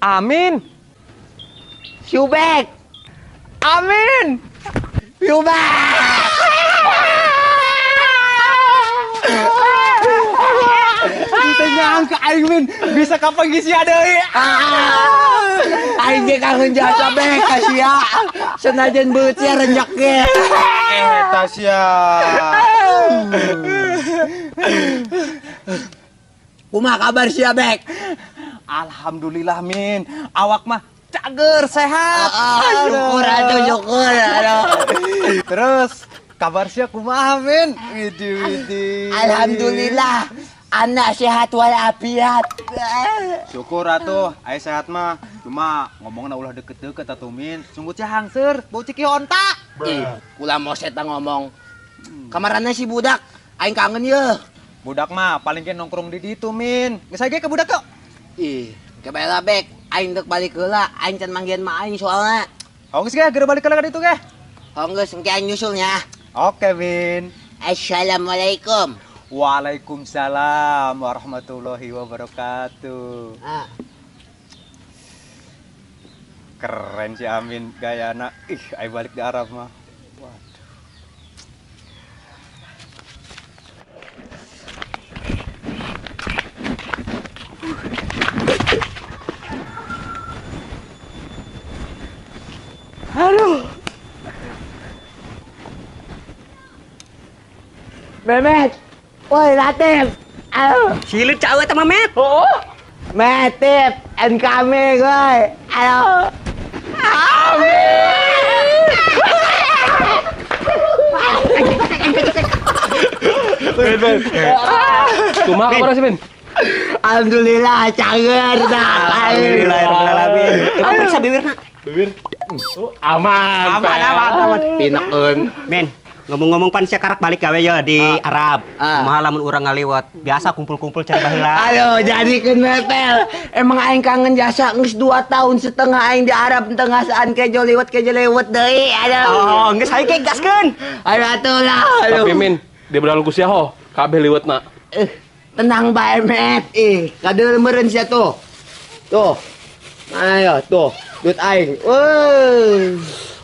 Amin. Syubek. Amin. Syubek. Kita nyangka aing Min bisa kapanggih sia deui. Aing ge kangen jasa bek ka sia. Senajan beut sia renjak ge. Eta sia. Kumaha kabar sia bek? Alhamdulillah Min. Awak mah cager sehat. Syukur atuh syukur. Terus kabar sia kumaha Min? Widih. Alhamdulillah. Anak sehat walafiat. Syukur atuh, aya sehat mah. Cuma ngomongna ulah deket-deket atuh Min. Sungguh cah hangser, bau ciki onta. Ih, ulah mau seta ngomong. Kamarana si budak, aing kangen ye. Budak mah paling ke nongkrong di ditu Min. Geus age ke budak kok. Ih, kebela bek, aing dek balik heula, aing can manggihan ma aing soalna. Oh geus ge, geura balik ka ditu ge. Honggeus engke aing nyusulnya. Oke Min. Assalamualaikum. Waalaikumsalam warahmatullahi wabarakatuh. Keren si Amin gayana. Ih, ai balik di Arab mah. Waduh. Aduh. Memet. Woi, Latif. Aduh. Silit cawet sama Met. Oh. Metip, and kami, gue. Aduh. Amin. Ben. Kumaha kabar sih, Ben? Alhamdulillah, cager dah. Alhamdulillahirrahmanirrahim. Coba periksa bibirna. Bibir. Aman. Aman. Pinakeun. Men, ngomong-ngomong pan sia karak balik gawe ya di Arab. Kumaha lamun urang ngaliwat. Biasa kumpul-kumpul cari baheula. Aduh, jadikeun metel. Emang aing kangen jasa geus 2 tahun setengah aing di Arab tengah saan kejo lewat deui. Aduh. Oh, geus hayu ge gaskeun. Aduh atuh lah. Tapi Min, di bedal ku sia ho, kabeh liwatna. Tenang bae met. Kadeureun meureun sia tuh. Tuh. Ayo tuh, duit aing. Woi.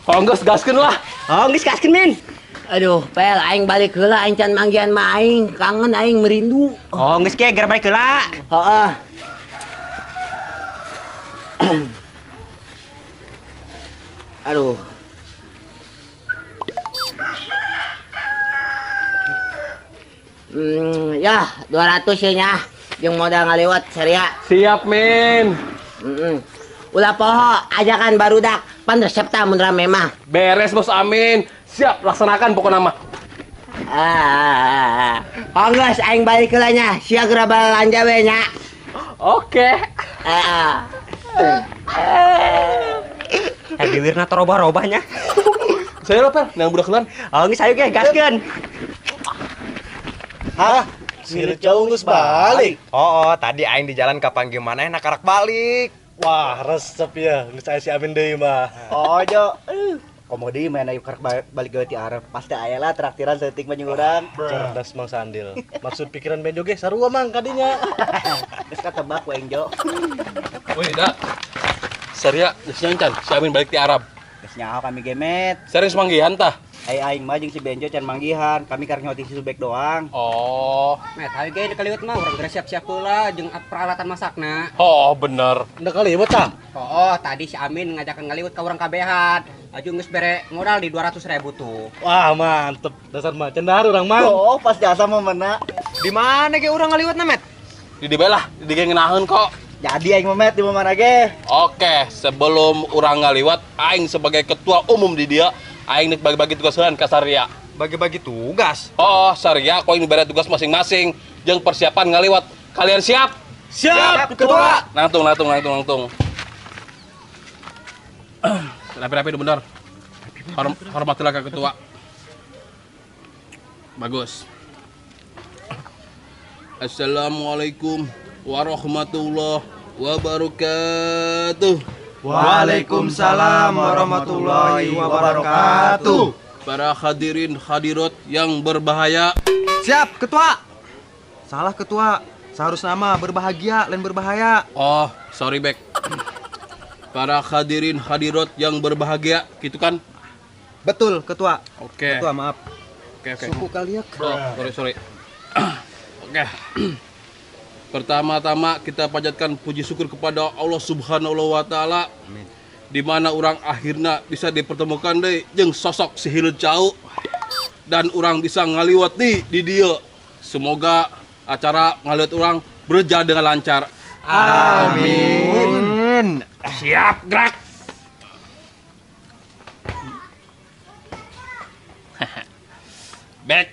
Oh, geus gaskeun lah. Oh, geus gaskeun men. Aduh, pel aing balik heula aing can manggihan ma aing, kangen aing merindu. Oh, geus ge gara balik heula. Heeh. Aduh. Ya, 200 nya. Jeung modal ngaliwat saria. Siap, Min. Ulah poho, ajakan barudak. Pan resep tah mun rame mah. Beres, Bos Amin. Siap, laksanakan pokoknya mah. Honggeus aing balik heula nya. Sia geura balanja we nya. Oke. Bibirna teh robah-robahnya. Saya lo, Pel, yang budak kelan. Oh, geus hayu ge gaskeun. Hah? Sirit jauh geus balik. Oh, tadi aing di jalan kapanggih maneh nak karak balik. Wah, resep ya. Geus aya si Amin deui mah. Oh, Jo. Komo deui main ayo karek balik gawe ti Arab. Pasti aya lah traktiran seutik mah jeung urang. Cerdas Mang Sandil. Maksud pikiran Benjo ge sarua Mang kadinya. Geus katebak we Jo. Woi, da. Saria, geus nyancan, si Amin balik ti Arab. Geus nyaho kami gemet. Serius manggihan tah? Aing mah jeung si Benjo can manggihan. Kami karek nyoti si Subek doang. Oh. Met, hayu ge kaliwat mah urang geus siap-siap heula jeung peralatan masakna. Oh, bener. Udah kaliwat tah? Oh, tadi si Amin ngajakan ngaliwat ka urang kabehan. Aju geus bere modal di 200.000 tuh. Wah, mantep. Dasar mah cendar urang mah. Oh, pas jasa mah meuna. Di mana ge urang ngaliwat na, Met? Di dibelah, di ge ngeunaheun kok. Jadi aing memet di mana ge? Oke, sebelum urang ngaliwat, aing sebagai ketua umum di dia, aing nek bagi-bagi tugas heula ka Saria. Bagi-bagi tugas. Oh, Saria kau ini bere tugas masing-masing jeung persiapan ngaliwat. Kalian siap? Siap, Ketua. Nangtung. Rapi-rapi bener. Hormatilah ke ketua. Bagus. Assalamualaikum warahmatullahi wabarakatuh. Waalaikumsalam warahmatullahi wabarakatuh. Para hadirin hadirat yang berbahaya. Siap, ketua. Salah ketua. Seharusnya nama berbahagia lain berbahaya. Oh, sorry Bek. Para hadirin hadirat yang berbahagia, gitu kan? Betul, ketua. Oke. Ketua, maaf. Oke. Suku kalian. Oh, sorry. Oke. Pertama-tama kita panjatkan puji syukur kepada Allah Subhanahu wa taala. Di mana orang akhirnya bisa dipertemukan deh jeung sosok si Hileud Cau dan orang bisa ngaliwat nih di dia. Semoga acara ngaliwat orang berjalan dengan lancar. Amin. Siap, gerak. Bek.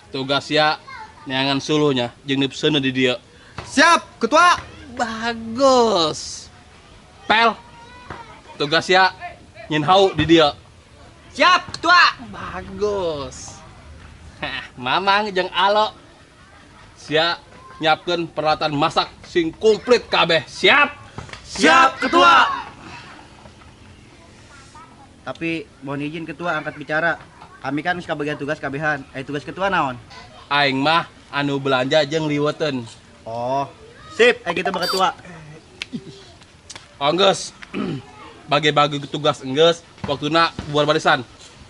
Tugasnya nyangan sulunya jeung nipseuna di dia. Siap, ketua. Bagus. Pel. Tugasnya nyinhau di dia. Siap, ketua. Bagus. Mamang jeung Alo. Sia nyiapkeun peralatan masak sing komplit kabeh. Siap. Siap, ketua. Tapi mohon izin ketua angkat bicara. Kami kan geus kabagian tugas kabehan. Tugas ketua naon? Aing mah anu belanja jeung liweteun. Oh, sip. Kita Pak Ketua. Anggeus. Bagi-bagi tugas enggeus, waktuna bubar barisan.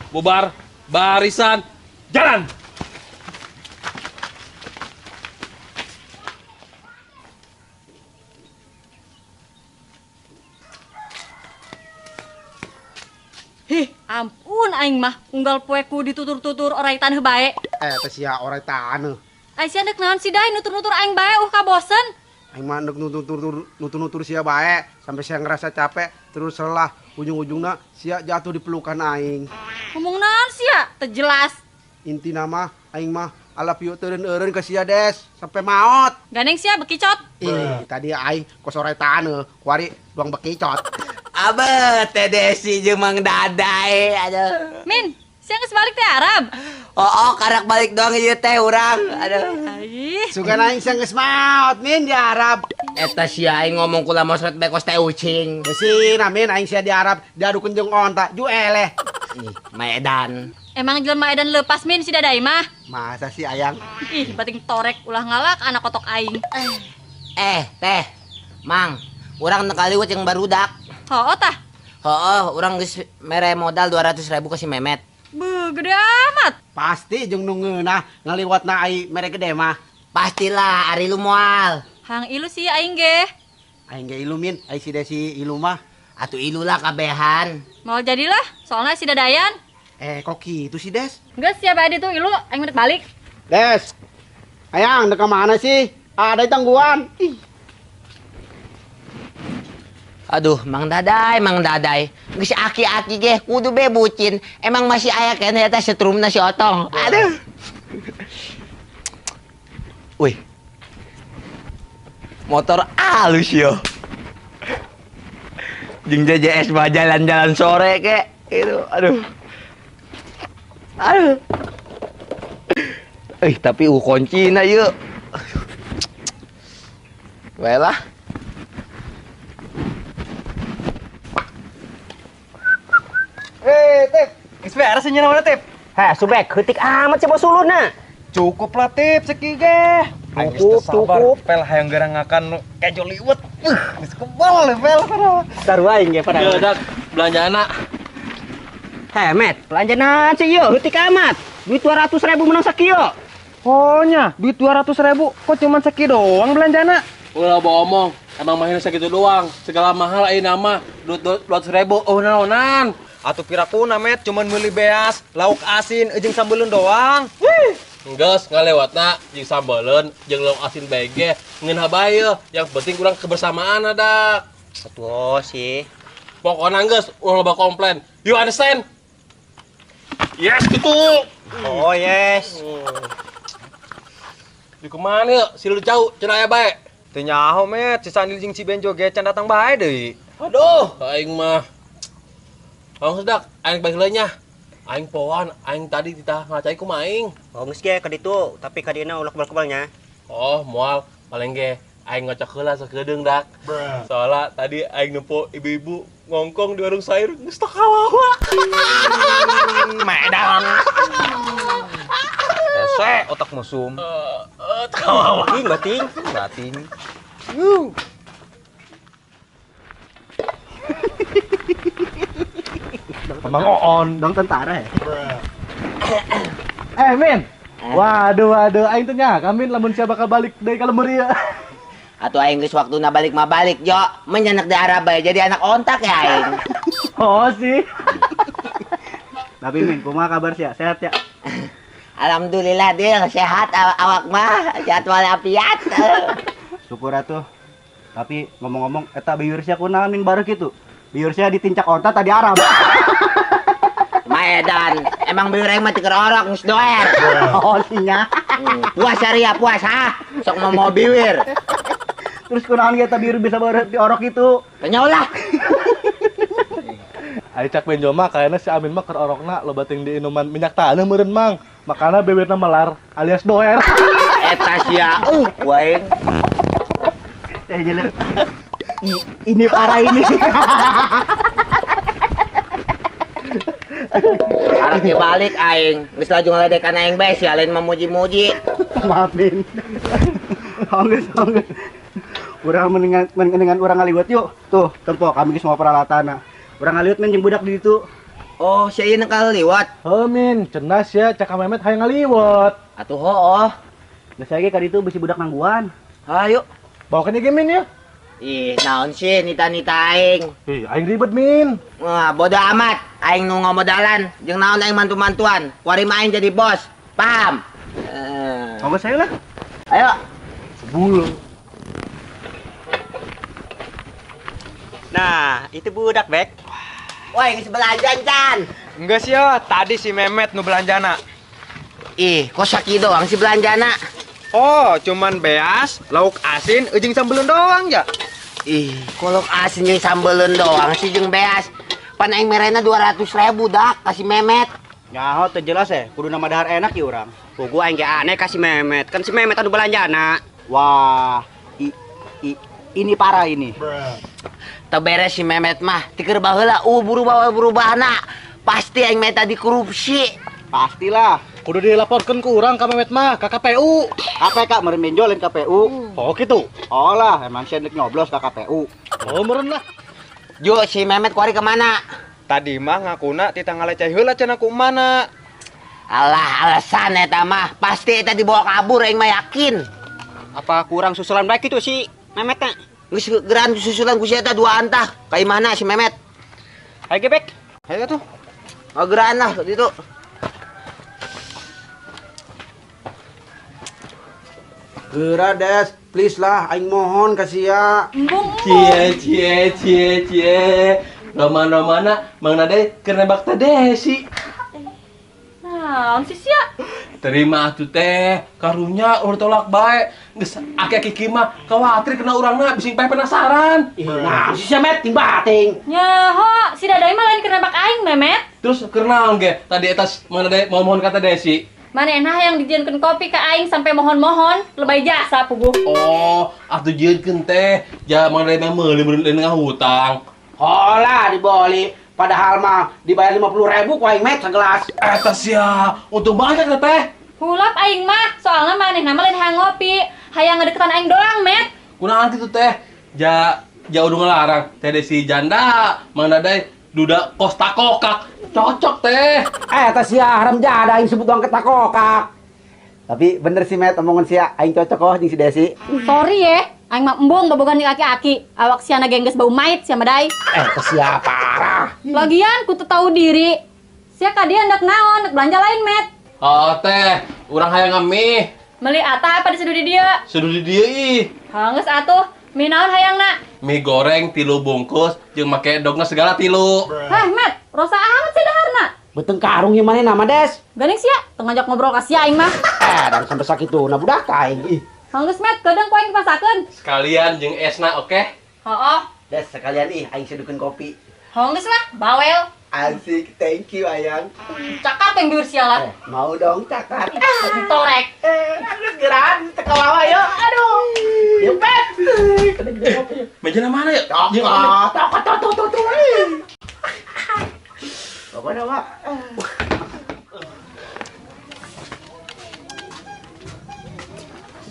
Bubar barisan. Jalan. Hih, ampun aing mah unggal poeku ditutur-tutur orai taneuh bae. Teh sia orang taneuh. Ai sia deuk naon si Dai nutur-nutur aing bae kabosen. Aing mah neuk nutur sia bae sampai sia ngerasa capek terus lelah ujung-ujungna sia jatuh di pelukan aing. Ngomong naon sia? Teu jelas. Inti nama aing mah I love you eureun ke sia Des sampai maot. Gandeng sia bekicot. Tadi aing kos orai taneuh, kuari doang bekicot. Abah, Teh Desi jeung Mang Dadai. Aduh. Min, sia geus balik teh Arab. Oh, karak balik doang ieu teh urang. Aduh. Ih, Sugan aing sia geus maot min di Arab. Eta sia aing ngomong kula mosret bekos teh ucing. Desina min aing sia di Arab diadukeun jeung onta ju eleh. Ih, Maedan. emang jelema edan leupas min si Dadai mah. Masa sih ayang? Ih, bating torek ulah ngalak anak kotok aing. Teh. Mang, urang teu kaliwat jeung barudak. Hooh tah. Hooh, urang geus mere modal 200.000 ka si Memet. Beuh, gede amat. Pasti jeung nu ngeunah ngaliwatna ai mere gede mah. Pastilah ari lu moal. Hang ilu sih aing ge. Aing ge ilumin, ai si Desi ilu mah. Atuh ilulah kabehan. Mau jadilah, soalnya si Dadayan. Kok gitu sih Des? Geus sia bae ditu ilu aing menit balik. Des. Ayang, dek mana sih? Ada tangguhan. Ih. Aduh, Mang Dadai. Geus aki-aki ge kudu be bucin. Emang masih aya keneh eta setrumna si Otong. Aduh. Wih. Motor alus yo. Jeung JJS mah jalan-jalan sore ke. Itu, aduh. Tapi kuncina yeuh. Bae lah. Tep. Geus beres nya naon Tep? Heh, subek heutik amat sih bos ulunna. Cukup lah Tep seki ge. Cukup. Pel hayang gerangakan kejo liwet. Geus kebal le pel sana. Sarua aing ge pada. Ieu dak belanjana. Heh, Met, belanjana sih yeuh heutik amat. Duit 200.000 menang sakieu. Oh nya, duit 200.000 kok cuman seki doang belanjana? Ulah bohong. Emang mahina segitu doang. Segala mahal ayeuna mah duit 200.000. Oh naonan. Atuh pirakuna Met cuman meuli beas, lauk asin, jeung sambeleun doang. Enggeus ngalewatna jeung sambeleun jeung lauk asin bae ge ngeunah bae. Yang penting urang kebersamaan ada. Atuh sih. Pokona enggeus ulah loba komplain. You understand? Yes gitu. Oh, yes. Di kemana ya? Si lu jauh, cenah aya bae. Teu nyaho Met, si Sandil jeung si Benjo ge can datang bae deui. Aduh, aing mah. Bang sedak, aing bae heula nya. Aing poan, aing tadi ditah ngacai ku maing. Oh, geus ge ka ditu, tapi ka dieuna ulah kebal-kebalnya. Oh, moal paling ge aing ngocok heula sakedeung dak. Soalnya tadi aing nempo ibu-ibu ngongkong di warung sayur geus teu kawawa. Medan. Ese otak mesum. Teu kawawa. Ing bating, bating. Emang on, dong tentara ya. Min. Waduh, aing teh nya, kamin lamun sia bakal balik deui ka lembur ieu. Atuh aing geus waktuna balik mah balik, Jo. Menyenek di Arab bae jadi anak ontak ya aing. Oh sih. Tapi Min, kumaha kabar sia? Sehat ya? Alhamdulillah Dil, sehat awak mah, sehat walafiat. Syukur atuh. Tapi ngomong-ngomong eta bieur sia kunaon Min baru kitu? Bieur sia ditincak onta tadi Arab. Maedan, emang bieur aing mah teu keur orok geus doer. Oh sinya. Puas Arya, puas ha. Sok mau biwir. Terus kunaon ge eta bieur bisa baru di orok itu? Tanya ulah. Ayo cak benjoma kayaknya si Amin mah keur orokna loba teuing di inuman minyak tanah meureun mang. Makana bebetna melar alias doer. Eta sia, waing. Jelek. Ini parah ini. Arek ge balik aing, geus laju ngaledekan aing bae sia lain memuji-muji. Maafin. Hongges. Urang dengan urang ngaliwat yuk. Tuh, tempo kami geus mau peralatan. Urang ngaliwat men jeung budak di ditu. Oh, sia ieu nekal liwat. Heuh Min, cenah sia cak Memet hayang ngaliwat. Atuh hooh. Geus age ka ditu bisi budak nangguan. Hayu. Bawakan ieu Min ya. Ih, naon sih nita-nita aing? Aing ribet Min. Wah, bodo amat. Aing nu ngomodalan, jeung naon aing mantu-mantuan. Kuari mah aing jadi bos. Paham? Monggo saya lah. Ayo. Sebul. Nah, itu budak, Bek. Woi, geus belanjaan, Can. Enggak sih ya, tadi si Memet nu belanjana. Ih, kok sakit doang si belanjana? Oh, cuman beas, lauk asin, ujung sambelun doang ya. Ih, kolok asin jeung sambeleun doang sih jeung beas. Pan aing merena 200.000 dak kasih Memet. Nyaho teu jelas kudu nama dahar enak ya urang. Pugu aing ge aneh kasih Memet. Kan si Memet anu belanjana. Wah, ini parah ini. Teu beres si Memet mah, ti keur baheula berubah-berubahna. Pasti aing meta di korupsi. Pastilah. Kudu dilaporkeun ku urang ka Memet mah ka KPU. KPK meureun benjolin KPU. Oh kitu. Oh lah, emang sia nek nyoblos ka KPU. Oh meureun lah. Jo, si Memet kuari kemana? Tadi mah ngakuna tita ngaleceh heula cenah ku mana. Alah, alasan eta mah. Pasti eta dibawa kabur aing mah yakin. Apa kurang susulan baik itu si Memet teh? Geus geran susulan ku si eta dua antah. Ka imana si Memet? Ayo gebek. Ayo tuh. Oh, geran lah ditu. Geura Des, please lah aing mohon kasih ya. Embung. Cie. Romana Mang Nade keur nebak teh Desi. Naon sih sia? Terima atuh teh, karunya urang tolak bae. Geus aki-aki kieu mah kawatir kena urangna bising bae penasaran. Nah, si Memet ting bating. Nyaho, si Dadai mah lain keur nebak aing, Memet. Terus keur naon ge? Tadi eta Mang Nade mau mohon kata Desi. Manehna yang dijieunkeun kopi ka aing sampai mohon-mohon, lebay jasa puguh. Oh, atuh jieunkeun teh, ja Mang Nade mah meuli meureun ngahutang. Holah diboli. Padahal mah dibayar 50.000 ku aing met sagelas. Eta sia, untung banyak teh. Hulap aing mah, soalna manehna mah lain hayang ngopi, hayang ngadeketan aing doang, Met. Kunaon kitu teh? Ja udah ngelarang teh Desi janda, Mang Nade duda kosta kokak. Cocok teh. Eta sia haram jada aing sebut doang ketakokak. Tapi bener sih Met omongan sia aing cocok kok jeung si Desi. Sorry ya, aing mah embung bobogan di aki-aki. Awak siana gengges bau mait sia Madai. Eta sia parah. Lagian ku teu tahu diri. Sia ka dia hendak naon, hendak belanja lain, Met. Oh teh, urang hayang ngamih. Meuli ata apa diseduh di dieu? Seduh di dieu ih. Geus atuh, mie naon hayangna? Mie goreng 3 bungkus jeung make dogna segala 3. Heh, Met, rosa amat sih daharna. Beteng karung yang mana nama Des? Geuning sia, teu ngajak ngobrol ka sia aing mah. Dan sampai sakituna budak aing. Ih, Geus Met, kedeung ku aing dipasakeun. Sekalian jeung esna oke? Hooh. Des sekalian aing sedukeun kopi. Geus lah, bawel. Asik, thank you ayang. Cakar teng biur sialan. Mau dong cakar. Torek. Geran, teka wawa yo. Aduh. Yupet. Meja mana ya? Tuh. Apa nama?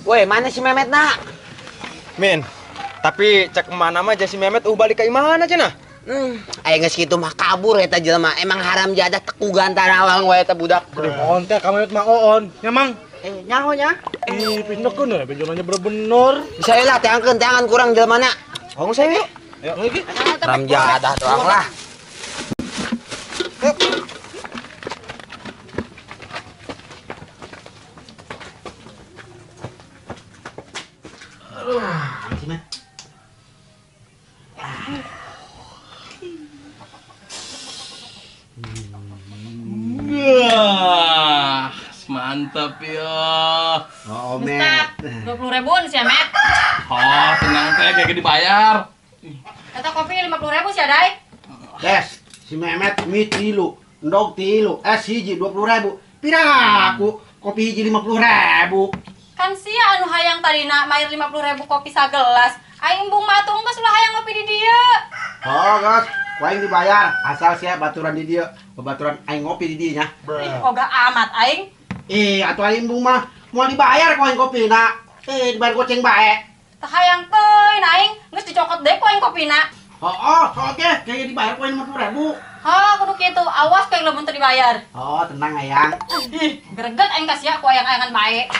Woi, mana si Mehmet nak? Min, tapi cek kemana mah si Mehmet balik ke mana cenah? Ayo geus kitu mah kabur eta jelema. Emang haram jadah teku gantarawang wae eta budak. On teh kamu mah oon. Ya mang. Nyaho nya. Pindokeun we benjolanya bener-bener. Bisa lah teangkeun teangan kurang jelemana. Ngomong saya yuk. Yuk lagi. Haram jadah doang lah. Wah, mantap ya. Oh, Stop. 20.000 sih, Met. Oh, tenang teh kayak dibayar. Eta kopi 50.000 sih, Dai. Des, si Mehmet mie 3, endog 3, hiji 20.000. Pira aku kopi hiji 50.000. Kan sia anu hayang tadina mair 50.000 kopi sagelas. Aing bung matung geus ulah hayang ngopi di dieu. Oh, guys, kuaing dibayar asal sia baturan di dieu. Baturan aing ngopi di dieu nya. Ih, oga amat aing. Atuh aing bung mah moal dibayar kuaing kopina. Dibayar goceng bae. Tah hayang teuing aing geus dicokot deui ku aing kopina. Oke, kayak dibayar kuaing 50.000. Kudu kitu, awas ku aing lamun teu dibayar. Oh, tenang ayang. Ih, greget aing ka sia ku ayang-ayangan bae.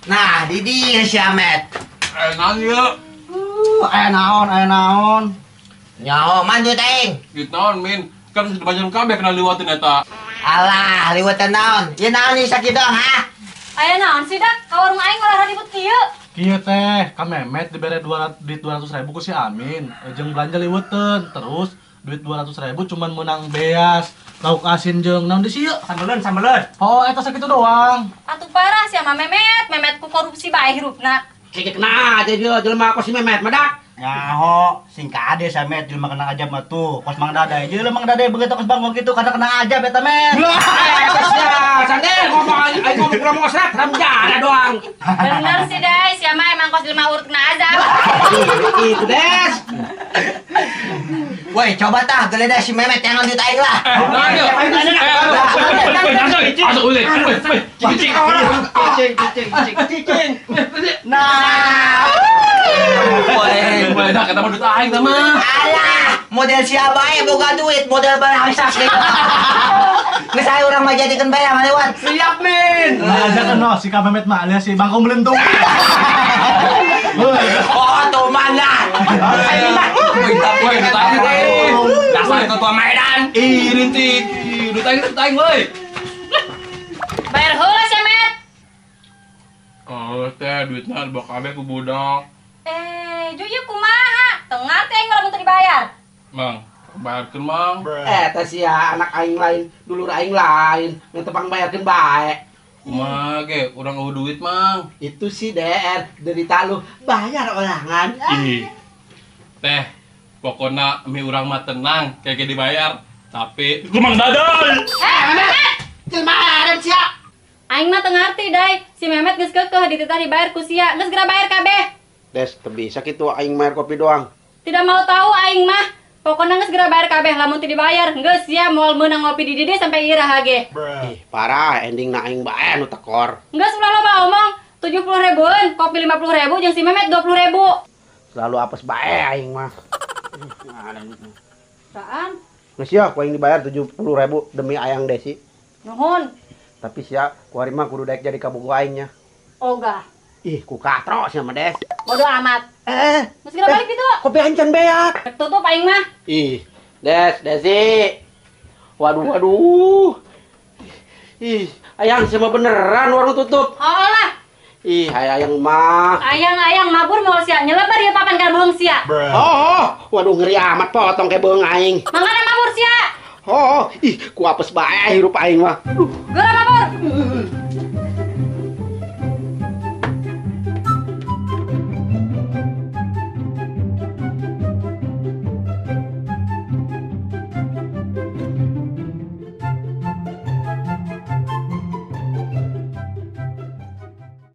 Nah, di dia si Ahmed. Enak ya. Aya naon. Nyaho manjut aing. Gitu min. Kan sudah banyak kabeh kena liwatin eta. Alah, liwatan naon? Ya naon ieu sakit dong, ha? Aya naon sih dak? Ka warung aing malah ribut kieu. Kieu teh, ka Mehmet dibere 200.000 ku si Amin. Jeung belanja liweuteun, terus duit 200.000 cuman menang beas, lauk asin jeung naon di sieu? Sambeleun. Oh, eta sakitu doang. Atuh parah sia mah Memet ku korupsi bae hirupna. Kekek na aja dia jelema aku si Mehmet madak. Nyaho, sing kade samet jelema kena ajab mah tuh. Kos Mang Dadai. Jelema Mang Dadai begitu kos bangkong gitu karena kena ajab eta men. Sande ngomong aing ngomong kurang ngosrak ramjana doang. Bener sih Dai, sia mah emang kos jelema urut kena azab. Itu des. Woi, coba tah geledah si Mehmet yang lanjut aing lah. Cicing. Nah. Woi. Boleh dah kata modal aing teh mah. Alah, model siapa ya boga duit, model balasak deh. Geus aya urang mah jadikeun bae mah lewat. Siap min. Aja kan no, si Kak Mehmet mah alias si bangkong melentung. Oh, tuh mana? Woi, ditanya teh. Dasar ketua Medan. Ih, rintik. Ditanya woi. Bayar heula sia Met. Oh, teh duitnya bawa kabeh ku budak. Juyu kumaha? Teu ngarti aing lamun teu dibayar. Mang, bayarkeun Mang. Eta sia anak aing lain, dulur aing lain, yang tepang bayarkeun bae. Kumaha ge, urang eueuh duit Mang. Itu si DR derita lu bayar orangan. Ih. Teh, pokona mi urang mah tenang, kayak dibayar. Tapi ku Mang Dadai. Jelema aran sia. Aing mah teu ngarti Dai. Si Memet geus keukeuh dititah dibayar ku sia, geus geura bayar kabeh. Des, teu bisa kitu aing mayar kopi doang. Tidak mau tahu aing mah. Pokona geus geura bayar kabeh lamun teu dibayar. Geus sia moal meunang ngopi di dieu sampai iraha ge. Ih, parah endingna aing bae anu tekor. Geus ulah loba omong. 70.000-an, kopi 50.000 jeung si Memet 20.000. Selalu apes bae aing mah. Saan? Geus ya, ku aing dibayar 70.000 demi ayang Desi. Nuhun. Tapi sia, ku ari mah kudu daek jadi kabogo aingnya. Oga. Ih, ku katro sia mah Des. Bodo amat. Geus geura balik kitu. Kopi aing can beak. Rek tutup aing mah. Ih, Desi. Waduh. Ih, ayang sama beneran warung tutup. Hooh lah. Ih, ayang mah. Ayang mabur moal sia nyelebar ieu papan ka beung sia. Waduh ngeri amat potong ke beung aing. Mangana mabur sia. Ih, ku apes bae hirup aing mah. Geura mabur.